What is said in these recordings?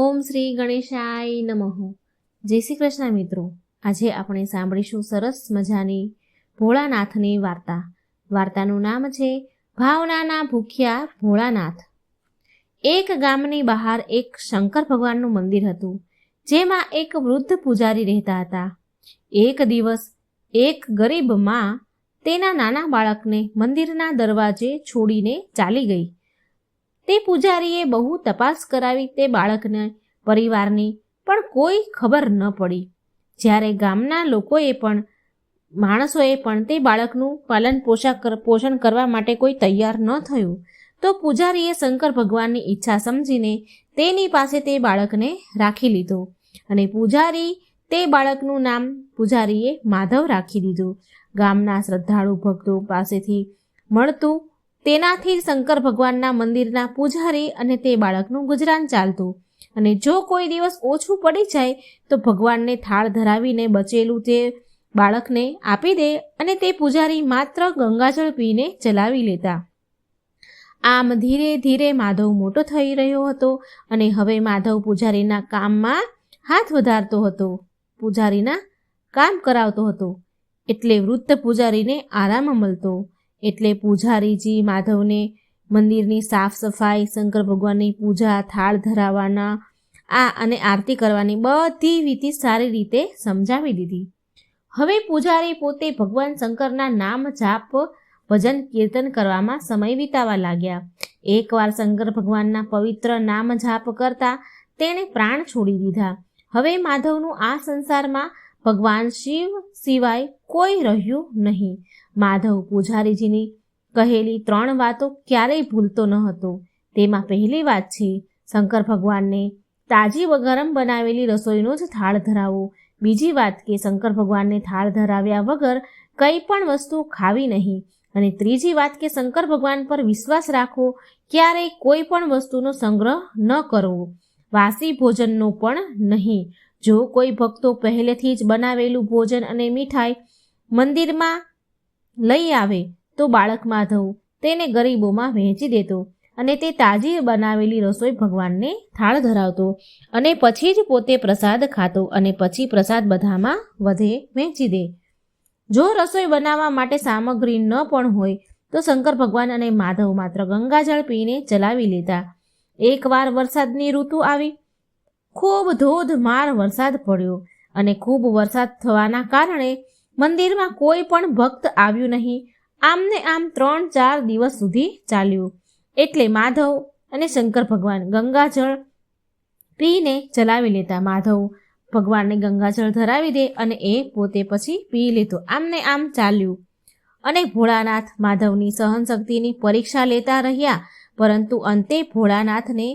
ઓમ શ્રી ગણેશાય નમઃ. જય શ્રી કૃષ્ણ મિત્રો. આજે આપણે સાંભળીશું સરસ મજાની ભોળાનાથની વાર્તા. વાર્તાનું નામ છે ભાવનાના ભૂખ્યા ભોળાનાથ. એક ગામની બહાર એક શંકર ભગવાનનું મંદિર હતું, જેમાં એક વૃદ્ધ પૂજારી રહેતા હતા. એક દિવસ એક ગરીબ માં તેના નાના બાળકને મંદિરના દરવાજે છોડીને ચાલી ગઈ. તે પૂજારીએ બહુ તપાસ કરાવી તે બાળકને પરિવારની, પણ કોઈ ખબર ન પડી. જ્યારે ગામના માણસોએ પણ તે બાળકનું પોષણ કરવા માટે કોઈ તૈયાર ન થયું, તો પૂજારીએ શંકર ભગવાનની ઈચ્છા સમજીને તેની પાસે તે બાળકને રાખી લીધો અને તે બાળકનું નામ પૂજારીએ માધવ રાખી દીધું. ગામના શ્રદ્ધાળુ ભક્તો પાસેથી મળતું તેનાથી શંકર ભગવાનના મંદિરના પૂજારી અને તે બાળકનું ગુજરાન ચાલતું. અને જો કોઈ દિવસ ઓછું પડી જાય તો ભગવાનને થાળ ધરાવીને બચેલું તે બાળકને આપી દે અને તે પૂજારી માત્ર ગંગાજળ પીને ચલાવી લેતા. આમ ધીરે ધીરે માધવ મોટો થઈ રહ્યો હતો અને હવે માધવ પૂજારીના કામમાં હાથ વધારતો હતો, પૂજારીના કામ કરાવતો હતો. એટલે વૃદ્ધ પૂજારીને આરામ મળતો. એટલે પૂજારીજી માધવને મંદિરની સાફ સફાઈ, શંકર ભગવાનની પૂજા, થાળ ધરાવવાના અને આરતી કરવાની બધી વિધિ સારી રીતે સમજાવી દીધી. હવે પૂજારી પોતે ભગવાન શંકરના નામ જાપ, ભજન કીર્તન કરવામાં સમય વિતાવા લાગ્યા. એકવાર શંકર ભગવાનના પવિત્ર નામ જાપ કરતા તેણે પ્રાણ છોડી દીધા. હવે માધવનું આ સંસારમાં ભગવાન શિવ સિવાય કોઈ રહ્યું નહીં. માધવ પૂજારીજીની કહેલી 3 વાતો ક્યારેય ભૂલતો ન હતો. તેમાં પહેલી વાત છે શંકર ભગવાનને તાજી ગરમ બનાવેલી રસોઈનો જ થાળ ધરાવો. બીજી વાત કે શંકર ભગવાનને થાળ ધરાવ્યા વગર કંઈ પણ વસ્તુ ખાવી નહીં. અને ત્રીજી વાત કે શંકર ભગવાન પર વિશ્વાસ રાખવો, ક્યારેય કોઈ પણ વસ્તુનો સંગ્રહ ન કરવો, વાસી ભોજનનો પણ નહીં. જો કોઈ ભક્તો પહેલેથી જ બનાવેલું ભોજન અને મીઠાઈ મંદિરમાં લઈ આવે તો બાળક માધવ તેને ગરીબોમાં વહેંચી દેતો અને તે તાજી બનાવેલી રસોઈ ભગવાનને થાળ ધરાવતો અને પછી જ પોતે પ્રસાદ ખાતો અને પછી પ્રસાદ બધામાં વધે વહેંચી દે. જો રસોઈ બનાવવા માટે સામગ્રી ન પણ હોય તો શંકર ભગવાન અને માધવ માત્ર ગંગાજળ પીને ચલાવી લેતા. એકવાર વરસાદની ઋતુ આવી. ખૂબ ધોધમાર વરસાદ પડ્યો અને ખૂબ વરસાદ થવાના કારણે મંદિરમાં કોઈ પણ ભક્ત આવ્યું નહીં. આમને આમ 3-4 દિવસ સુધી ચાલ્યું. એટલે માધવ અને શંકર ભગવાન ગંગાજળ પીને ચલાવી લેતા. માધવ ભગવાનને ગંગાજળ ધરાવી દે અને એ પોતે પછી પી લેતો. આમને આમ ચાલ્યું અને ભોળાનાથ માધવની સહનશક્તિની પરીક્ષા લેતા રહ્યા. પરંતુ અંતે ભોળાનાથને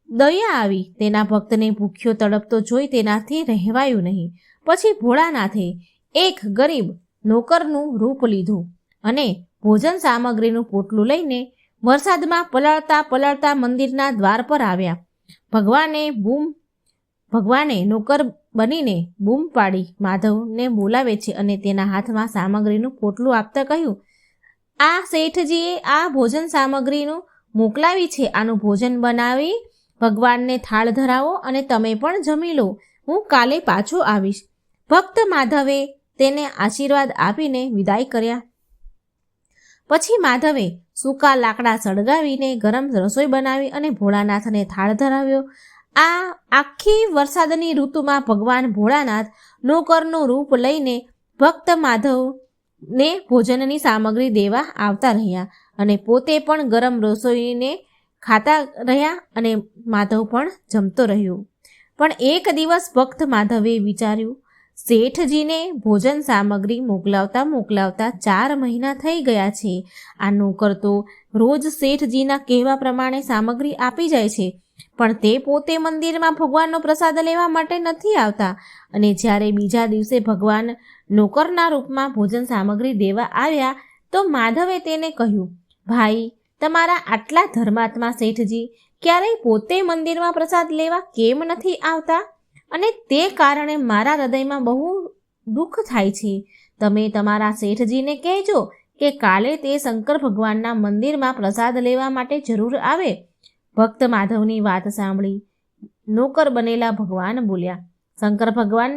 દયા આવી. તેના ભક્તને ભૂખ્યો તડપતો જોઈ તેનાથી રહેવાયું નહીં. પછી ભોળાનાથે એક ગરીબ નોકરનું રૂપ લીધું અને ભોજન સામગ્રીનું પોટલું લઈને વરસાદમાં પલળતા મંદિરના દ્વાર પર આવ્યા. ભગવાને નોકર બનીને બૂમ પાડી માધવને બોલાવે છે અને તેના હાથમાં સામગ્રીનું પોટલું આપતા કહ્યું, આ શેઠજીએ આ ભોજન સામગ્રીનું મોકલાવી છે. આનું ભોજન બનાવી ભગવાનને થાળ ધરાવો અને તમે પણ જમી લો. હું કાલે પાછો આવીશ. ભક્ત માધવે તેને આશીર્વાદ આપીને વિદાય કર્યા. પછી માધવે સૂકા લાકડા સળગાવીને ગરમ રસોઈ બનાવી અને ભોળાનાથને થાળ ધરાવ્યો. આ આખી વરસાદની ઋતુમાં ભગવાન ભોળાનાથ નોકરનું રૂપ લઈને ભક્ત માધવને ભોજનની સામગ્રી દેવા આવતા રહ્યા અને પોતે પણ ગરમ રસોઈને ખાતા રહ્યા અને માધવ પણ જમતો રહ્યો. પણ એક દિવસ ભક્ત માધવે વિચાર્યું, શેઠજીને ભોજન સામગ્રી મોકલાવતા 4 મહિના થઈ ગયા છે. આ નોકર તો રોજ શેઠજીના કહેવા પ્રમાણે સામગ્રી આપી જાય છે, પણ તે પોતે મંદિરમાં ભગવાનનો પ્રસાદ લેવા માટે નથી આવતા. અને જ્યારે બીજા દિવસે ભગવાન નોકરના રૂપમાં ભોજન સામગ્રી દેવા આવ્યા તો માધવે તેને કહ્યું, ભાઈ, તમારા આટલા ધર્માત્મા શેઠજી ક્યારેય પોતે મંદિરમાં પ્રસાદ લેવા કેમ નથી આવતા? અને તે કારણે મારા હૃદયમાં બહુ દુઃખ થાય છે. તમે તમારા શેઠજીને કહેજો કે કાલે તે શંકર ભગવાનના મંદિરમાં પ્રસાદ લેવા માટે જરૂર આવે. ભક્ત માધવની વાત સાંભળી નોકર બનેલા ભગવાન બોલ્યા. શંકર ભગવાન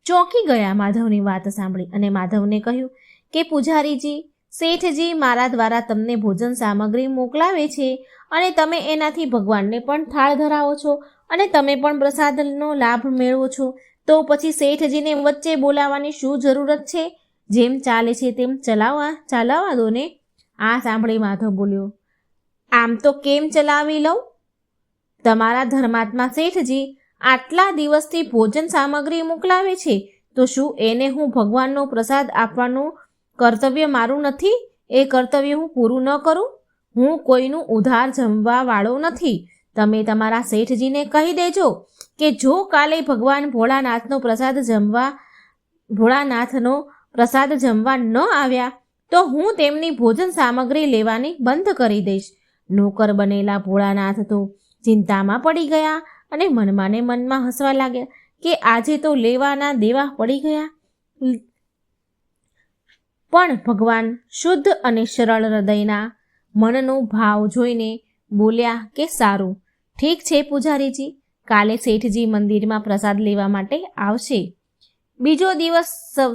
ચોંકી ગયા માધવની વાત સાંભળી અને માધવને કહ્યું કે પૂજારીજી, શેઠજી મારા દ્વારા તમને ભોજન સામગ્રી મોકલાવે છે અને તમે એનાથી ભગવાનને પણ થાળ ધરાવો છો અને તમે પણ પ્રસાદનો લાભ મેળવો છો, તો પછી શેઠજીને વચ્ચે બોલાવવાની શું જરૂરત છે? જેમ ચાલે છે તેમ ચલાવવા દો ને. આ સાંભળી માધવ બોલ્યો, આમ તો કેમ ચલાવી લઉં? તમારા ધર્માત્મા શેઠજી આટલા દિવસથી ભોજન સામગ્રી મોકલાવે છે, તો શું એને હું ભગવાનનો પ્રસાદ આપવાનું કર્તવ્ય મારું નથી? એ કર્તવ્ય હું પૂરું ન કરું? હું કોઈનું ઉધાર જમવા વાળો નથી. તમે તમારા શેઠજીને કહી દેજો કે જો કાલે ભગવાન ભોળાનાથનો પ્રસાદ જમવા ન આવ્યા તો હું તેમની ભોજન સામગ્રી લેવાની બંધ કરી દઈશ. નોકર બનેલા ભોળાનાથ તો ચિંતામાં પડી ગયા અને મનમાં ને મનમાં હસવા લાગ્યા કે આજે તો લેવાના દેવા પડી ગયા. પણ ભગવાન શુદ્ધ અને સરળ હૃદયના મનનો ભાવ જોઈને બોલ્યા કે સારું, ઠીક છે પૂજારીજી, કાલે શેઠજી મંદિરમાં પ્રસાદ લેવા માટે આવશે. બીજો દિવસ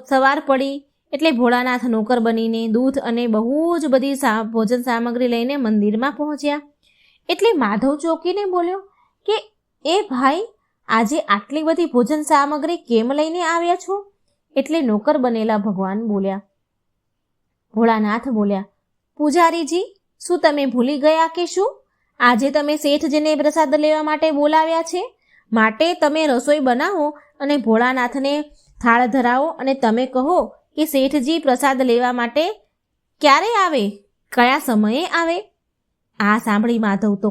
સવાર પડી એટલે ભોળાનાથ નોકર બનીને દૂધ અને બહુ જ બધી ભોજન સામગ્રી લઈને મંદિરમાં પહોંચ્યા. એટલે માધવ ચોંકીને બોલ્યો કે એ ભાઈ, આજે આટલી બધી ભોજન સામગ્રી કેમ લઈને આવ્યા છો? એટલે નોકર બનેલા ભગવાન બોલ્યા. ભોળાનાથ બોલ્યા, પૂજારીજી, શું તમે ભૂલી ગયા કે શું? આજે તમે શેઠજીને પ્રસાદ લેવા માટે બોલાવ્યા છે, માટે તમે રસોઈ બનાવો અને ભોળાનાથને થાળ ધરાવો અને તમે કહો કે શેઠજી પ્રસાદ લેવા માટે ક્યારે આવે, કયા સમયે આવે. આ સાંભળી માધવ તો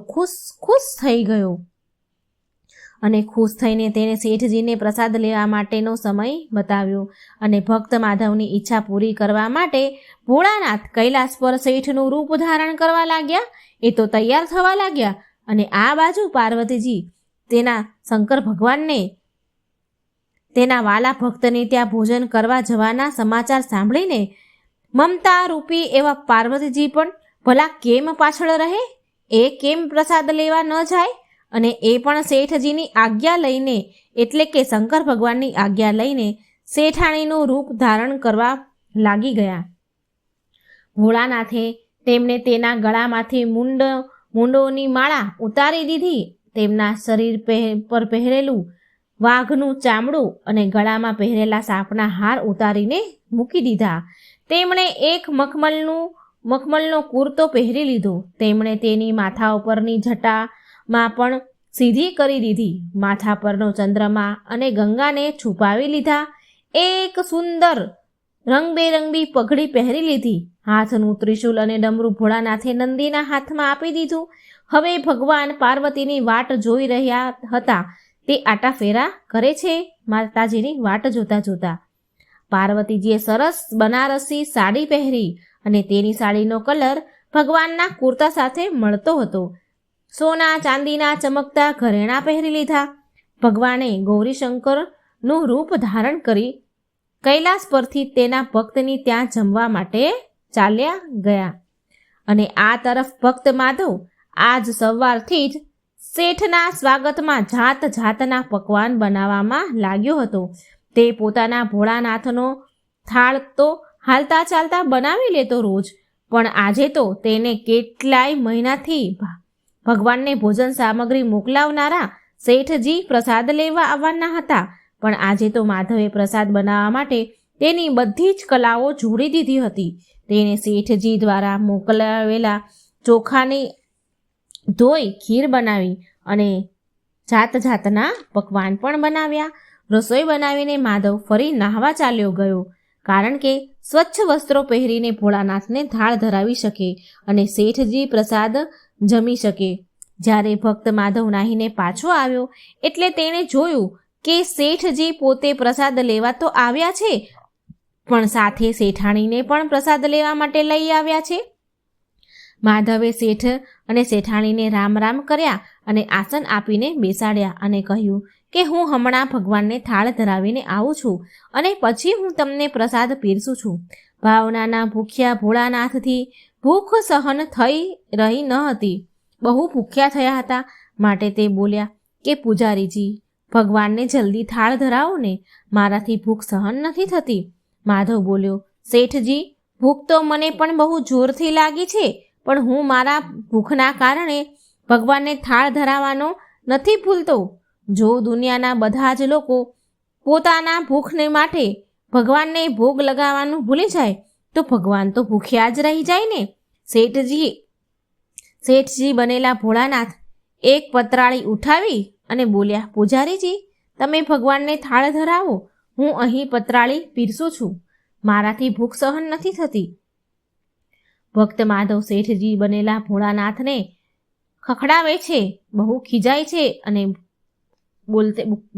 ખુશ થઈ ગયો અને ખુશ થઈને તેને શેઠજીને પ્રસાદ લેવા માટેનો સમય બતાવ્યો અને ભક્ત માધવની ઈચ્છા પૂરી કરવા માટે ભોળાનાથ કૈલાસ પર શેઠનું રૂપ ધારણ કરવા લાગ્યા. એ તો તૈયાર થવા લાગ્યા અને આ બાજુ પાર્વતીજી તેના શંકર ભગવાનને તેના વાલા ભક્તને ત્યાં ભોજન કરવા જવાના સમાચાર સાંભળીને મમતા રૂપી એવા પાર્વતીજી પણ ભલા કેમ પાછળ રહે? એ કેમ પ્રસાદ લેવા ન જાય? અને એ પણ શેઠજીની આજ્ઞા લઈને, એટલે કે શંકર ભગવાનની આજ્ઞા લઈને શેઠાણીનું રૂપ ધારણ કરવા લાગી ગયા. ભોળાનાથે તેમને તેના ગળામાંથી મૂંડોની માળા ઉતારી દીધી. તેમના શરીર પર પહેરેલું વાઘનું ચામડું અને ગળામાં પહેરેલા સાપના હાર ઉતારીને મૂકી દીધા. તેમણે એક મખમલનો કુર્તો પહેરી લીધો. તેમણે તેની માથા ઉપરની જટામાં પણ સીધી કરી દીધી. માથા પરનો ચંદ્રમા અને ગંગાને છુપાવી લીધા. એક સુંદર રંગબેરંગી પગડી પહેરી લીધી. હાથનું ત્રિશૂલ અને ડમરું ભોળાનાથે નંદીના હાથમાં આપી દીધું. હવે ભગવાન પાર્વતીની વાટ જોઈ રહ્યા હતા. તે આટા ફેરા કરે છે માતાજીની વાટ જોતા જોતા. પાર્વતીજીએ સરસ બનારસી સાડી પહેરી અને તેની સાડીનો કલર ભગવાનના કુર્તા સાથે મળતો હતો. સોના ચાંદીના ચમકતા ઘરેણાં પહેરી લીધા. ભગવાને ગૌરીશંકરનું રૂપ ધારણ કરી કૈલાસ પરથી તેના ભક્તની ત્યાં જમવા માટે ચાલ્યા ગયા. અને આ તરફ ભક્ત માધવ આજ સવારથી જ શેઠના સ્વાગતમાં જાત જાતના પકવાન બનાવવામાં લાગ્યો હતો. તે પોતાના ભોળાનાથનો થાળ તો હાલતા ચાલતા બનાવી લેતો રોજ, પણ આજે તો તેને કેટલાય મહિનાથી ભગવાનને ભોજન સામગ્રી મોકલાવનારા શેઠજી પ્રસાદ લેવા આવવાના હતા. પણ આજે તો માધવે પ્રસાદ બનાવવા માટે તેની બધી જ કલાઓ જોડી દીધી હતી. તેને શેઠજી દ્વારા મોકલાવેલા ચોખાની ધોઈ ખીર બનાવી અને જાત જાતના પકવાન પણ બનાવ્યા. રસોઈ બનાવીને માધવ ફરી નાહવા ચાલ્યો ગયો, કારણ કે સ્વચ્છ વસ્ત્રો પહેરીને ભોળાનાથને થાળ ધરાવી શકે અને શેઠજી પ્રસાદ જમી શકે. જ્યારે ભક્ત માધવ નાહીને પાછો આવ્યો એટલે તેણે જોયું કે શેઠજી પોતે પ્રસાદ લેવા તો આવ્યા છે, પણ સાથે શેઠાણીને પણ પ્રસાદ લેવા માટે લઈ આવ્યા છે. માધવે શેઠ અને શેઠાણીને રામ રામ કર્યા અને આસન આપીને બેસાડ્યા અને કહ્યું કે હું હમણાં ભગવાનને થાળ ધરાવીને આવું છું અને પછી હું તમને પ્રસાદ પીરસું છું. ભાવનાના ભૂખ્યા ભોળાનાથથી ભૂખ સહન થઈ રહી ન હતી. બહુ ભૂખ્યા થયા હતા, માટે તે બોલ્યા કે પૂજારીજી, ભગવાનને જલ્દી થાળ ધરાવો ને, મારાથી ભૂખ સહન નથી થતી. માધવ બોલ્યો, શેઠજી, ભૂખ તો મને પણ બહુ જોરથી લાગી છે, પણ હું મારા ભૂખના કારણે ભગવાનને થાળ ધરાવવાનો નથી ભૂલતો. જો દુનિયાના બધા જ લોકો પોતાના ભૂખને માટે ભગવાનને ભોગ લગાવવાનું ભૂલી જાય તો ભગવાન તો ભૂખ્યા જ રહી જાય ને. શેઠજી બનેલા ભોળાનાથ એક પતરાળી ઉઠાવી અને બોલ્યા, પૂજારીજી, તમે ભગવાનને થાળ ધરાવો, હું અહીં પતરાળી પીરસું છું, મારાથી ભૂખ સહન નથી થતી. ભક્ત માધવ શેઠજી બનેલા ભોળાનાથને ખખડાવે છે, બહુ ખીજાય છે અને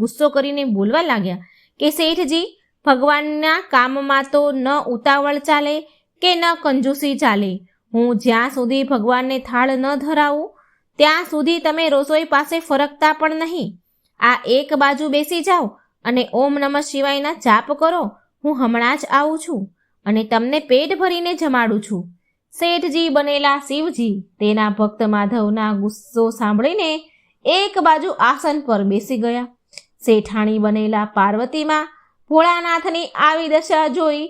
ગુસ્સો કરીને બોલવા લાગ્યા કે શેઠજી, ભગવાનના કામમાં તો ન ઉતાવળ ચાલે કે ન કંજૂસી ચાલે. હું જ્યાં સુધી ભગવાનને થાળ ન ધરાવું ત્યાં સુધી તમે રસોઈ પાસે ફરકતા પણ નહીં. આ એક બાજુ બેસી જાઓ અને ઓમ નમઃ શિવાયના જાપ કરો. હું હમણાં જ આવું છું અને તમને પેટ ભરીને જમાડું છું. શેઠજી બનેલા શિવજી તેના ભક્ત માધવના ગુસ્સો સાંભળીને એક બાજુ આસન પર બેસી ગયા. શેઠાણી બનેલા પાર્વતીમાં ભોળાનાથની આવી દશા જોઈ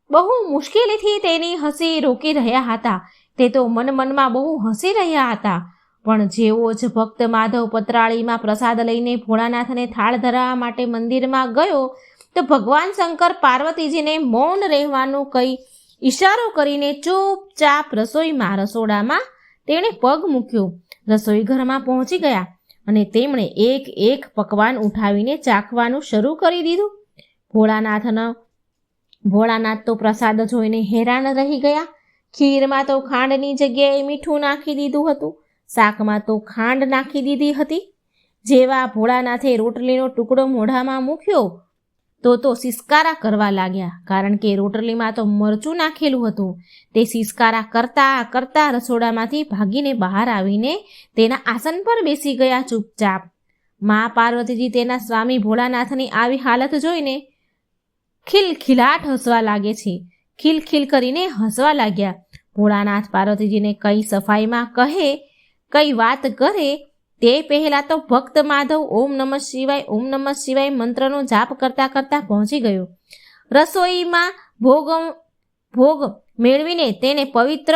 બહુ મુશ્કેલીથી તેની હસી રોકી રહ્યા હતા. તે તો મનમાં બહુ હસી રહ્યા હતા. પણ જેવો જ ભક્ત માધવ પતરાળીમાં પ્રસાદ લઈને ભોળાનાથને થાળ ધરાવવા માટે મંદિરમાં ગયો તો ભગવાન શંકર પાર્વતીજીને મૌન રહેવાનું કહી ઈશારો કરીને ચૂપચાપ રસોડામાં તેણે પગ મૂક્યો. રસોઈ ઘરમાં પહોંચી ગયા અને તેમણે એક એક પકવાન ઉઠાવીને ચાખવાનું શરૂ કરી દીધું. ભોળાનાથ તો પ્રસાદ જોઈને હેરાન રહી ગયા. ખીરમાં તો ખાંડની જગ્યાએ મીઠું નાખી દીધું હતું, શાકમાં તો ખાંડ નાખી દીધી હતી. જેવા ભોળાનાથે રોટલીનો ટુકડો મોઢામાં મૂક્યો તો સિસકારા કરવા લાગ્યા, કારણ કે રોટલીમાં તો મરચું નાખેલું હતું. તે સિસકારા કરતા રસોડામાંથી ભાગીને બહાર આવીને તેના આસન પર બેસી ગયા ચૂપચાપ. મા પાર્વતીજી તેના સ્વામી ભોળાનાથની આવી હાલત જોઈને ખિલખિલાટ હસવા લાગે છે. ખિલખિલ કરીને હસવા લાગ્યા. ભોળાનાથ પાર્વતીજીને કઈ સફાઈમાં કહે, કઈ વાત કરે તે પહેલા તો ભક્ત માધવ ઓમ નમઃ શિવાય મંત્રનો જાપ કરતા પહોંચી ગયો. રસોઈમાં ભોગ મેળવીને તેને પવિત્ર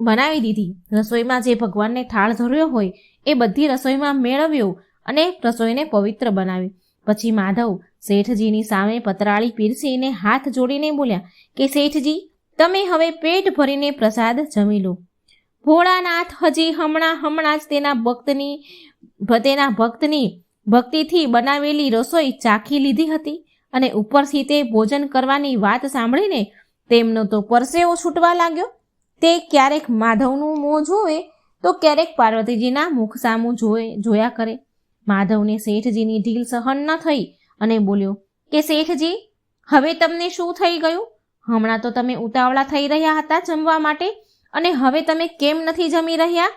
બનાવી દીધી. રસોઈમાં જે ભગવાનને થાળ ધર્યો હોય એ બધી રસોઈમાં મેળવ્યો અને રસોઈને પવિત્ર બનાવી. પછી માધવ શેઠજીની સામે પતરાળી પીરસીને હાથ જોડીને બોલ્યા કે શેઠજી, તમે હવે પેટ ભરીને પ્રસાદ જમી લો. ભોળાનાથ હજી હમણાં જ તેના ભક્તની ભક્તિથી બનાવેલી રસોઈ ચાખી લીધી હતી અને ઉપરથી તે ભોજન કરવાની વાત સાંભળીને તેમનો તો પરસેવો છૂટવા લાગ્યો. તે ક્યારેક માધવનું મોં જોવે તો ક્યારેક પાર્વતીજીના મુખ સામું જોયા કરે. માધવને શેઠજીની ઢીલ સહન ન થઈ અને બોલ્યો કે શેઠજી, હવે તમને શું થઈ ગયું? હમણાં તો તમે ઉતાવળા થઈ રહ્યા હતા જમવા માટે અને હવે તમે કેમ નથી જમી રહ્યા?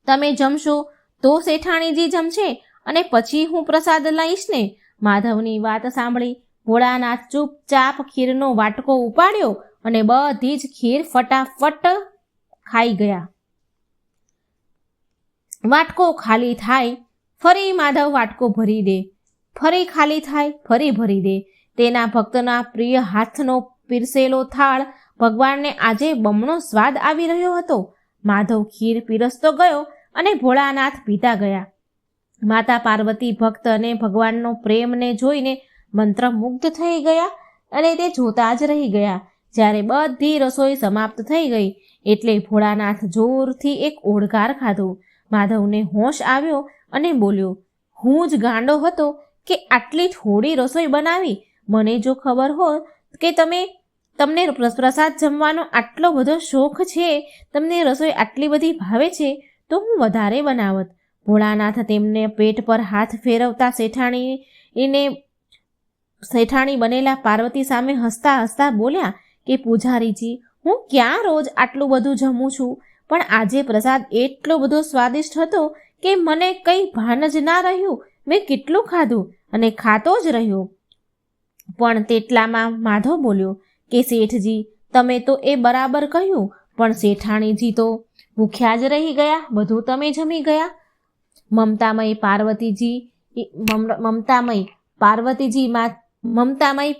તમે જમશો તો શેઠાણીજી જમશે અને પછી હું પ્રસાદ લઈશ ને. માધવની વાત સાંભળી ભોળાનાથ ચૂપચાપ ખીરનો વાટકો ઉપાડ્યો અને બધી જ ખીર ફટાફટ ખાઈ ગયા. વાટકો ખાલી થાય ફરી માધવ વાટકો ભરી દે, ફરી ખાલી થાય ફરી ભરી દે. તેના ભક્તના પ્રિય હાથનો પીરસેલો થાળ ભગવાનને આજે બમણો સ્વાદ આવી રહ્યો હતો. માધવ ખીર પીરસતો ગયો અને ભોળાનાથ પીતા ગયા. માતા પાર્વતી ભક્ત અને ભગવાનનો પ્રેમને જોઈને મંત્રમુગ્ધ થઈ ગયા અને તે જોતા જ રહી ગયા. જ્યારે બધી રસોઈ સમાપ્ત થઈ ગઈ એટલે ભોળાનાથ જોરથી એક ઓડકાર ખાધો. માધવને હોશ આવ્યો અને બોલ્યો, હું જ ગાંડો હતો કે આટલી થોડી રસોઈ બનાવી. મને જો ખબર હોત કે તમને પ્રસાદ જમવાનો આટલો બધો શોખ છે, તમને રસોઈ આટલી બધી ભાવે છે તો હું વધારે બનાવત. ભોળાનાથ તેમને પેટ પર હાથ ફેરવતા શેઠાણી બનેલા પાર્વતી સામે હસતા બોલ્યા કે પૂજારીજી, હું ક્યાં રોજ આટલું બધું જમું છું, પણ આજે પ્રસાદ એટલો બધો સ્વાદિષ્ટ હતો કે મને કંઈ ભાન જ ના રહ્યું. મેં કેટલું ખાધું અને ખાતો જ રહ્યો. પણ તેટલામાં માધવ બોલ્યો કે શેઠજી, તમે તો એ બરાબર કહ્યું, પણ શેઠાણીજી તો ભૂખ્યા જ રહી ગયા, બધું તમે જમી ગયા. મમતામય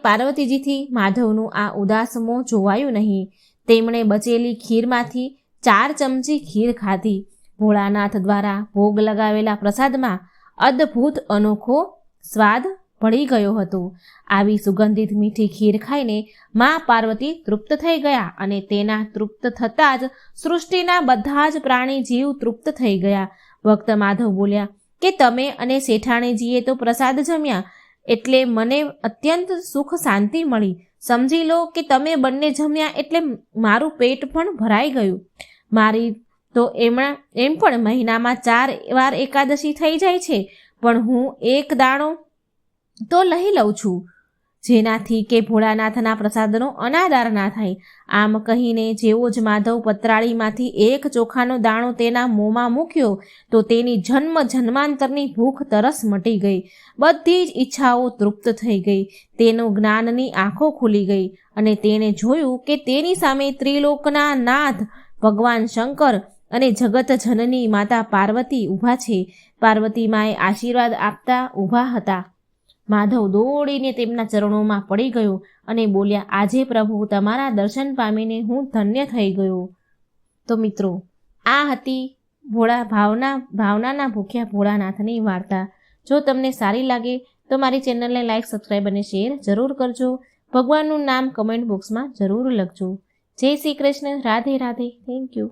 પાર્વતીજીથી માધવનું આ ઉદાસ મોં જોવાયું નહીં. તેમણે બચેલી ખીરમાંથી 4 ચમચી ખીર ખાધી. ભોળાનાથ દ્વારા ભોગ લગાવેલા પ્રસાદમાં અદ્ભુત અનોખો સ્વાદ ભળી ગયો હતો. આવી સુગંધિત મીઠી ખીર ખાઈને મા પાર્વતી તૃપ્ત થઈ ગયા અને તેના તૃપ્ત થતાં જ સૃષ્ટિના બધા જ પ્રાણી જીવ તૃપ્ત થઈ ગયા. ભક્ત માધવ બોલ્યા કે તમે અને શેઠાણીજીએ તો પ્રસાદ જમ્યા એટલે મને અત્યંત સુખ શાંતિ મળી. સમજી લો કે તમે બંને જમ્યા એટલે મારું પેટ પણ ભરાઈ ગયું. મારી તો એમ પણ મહિનામાં 4 વાર એકાદશી થઈ જાય છે, પણ હું એક દાણો તો લઈ લઉં છું, જેનાથી કે ભોળાનાથના પ્રસાદનો અનાદાર ના થાય. આમ કહીને જેવો જ માધવ પતરાળીમાંથી એક ચોખાનો દાણો તેના મોંમાં મૂક્યો તો તેની જન્માંતરની ભૂખ તરસ મટી ગઈ. બધી જ ઈચ્છાઓ તૃપ્ત થઈ ગઈ. તેનો જ્ઞાનની આંખો ખુલી ગઈ અને તેણે જોયું કે તેની સામે ત્રિલોકના નાથ ભગવાન શંકર અને જગત જનની માતા પાર્વતી ઊભા છે. પાર્વતી માએ આશીર્વાદ આપતા ઊભા હતા. માધવ દોડીને તેમના ચરણોમાં પડી ગયો અને બોલ્યા, આજે પ્રભુ તમારા દર્શન પામીને હું ધન્ય થઈ ગયો. તો મિત્રો, આ હતી ભાવનાના ભૂખ્યા ભોળાનાથની વાર્તા. જો તમને સારી લાગે તો મારી ચેનલને લાઈક, સબસ્ક્રાઈબ અને શેર જરૂર કરજો. ભગવાનનું નામ કમેન્ટ બોક્સમાં જરૂર લખજો. જય શ્રી કૃષ્ણ. રાધે રાધે. Thank you.